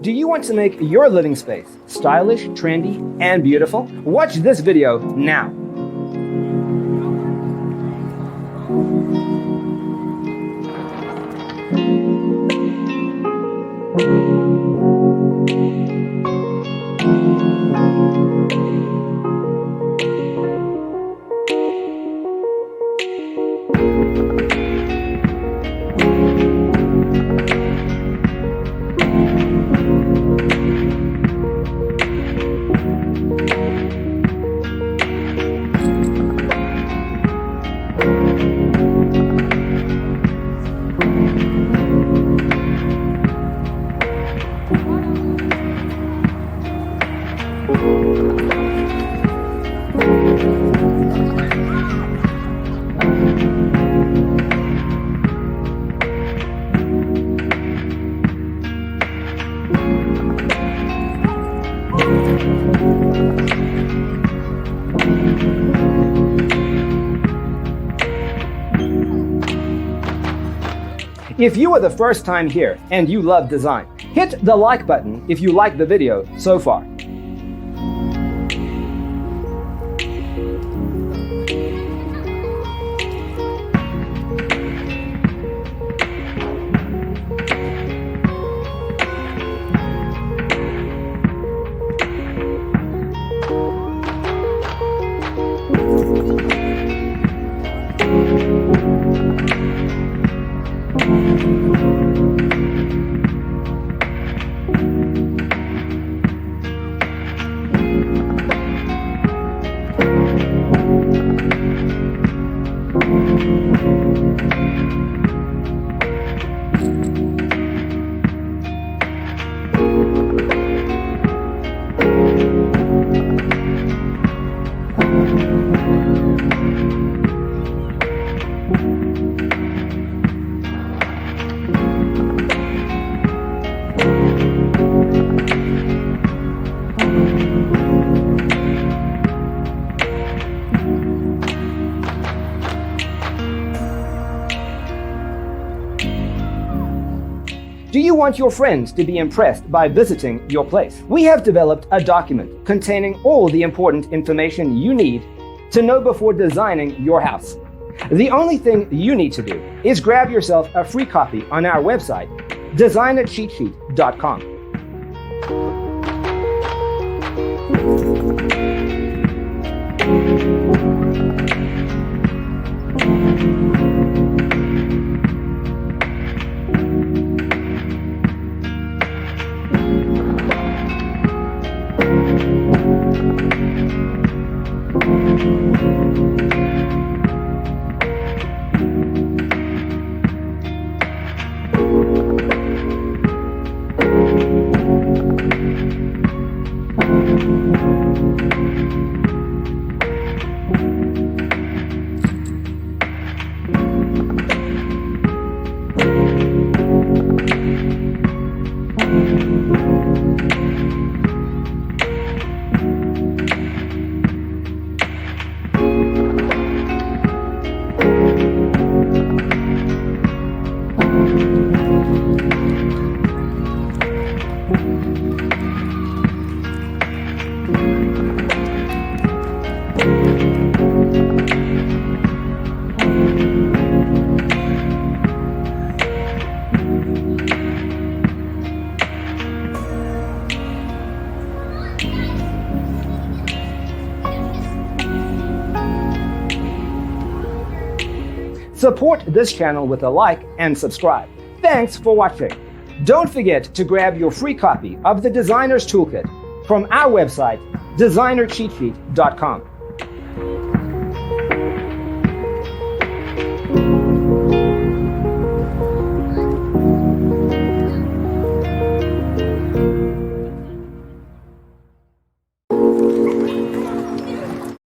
Do you want to make your living space stylish, trendy, and beautiful? Watch this video now. If you are the first time here and you love design, hit the like button if you like the video so far. Do you want your friends to be impressed by visiting your place? We have developed a document containing all the important information you need to know before designing your house. The only thing you need to do is grab yourself a free copy on our website, designercheatsheet.com. Support this channel with a like and subscribe. Thanks for watching. Don't forget to grab your free copy of the Designer's Toolkit from our website, designercheatsheet.com.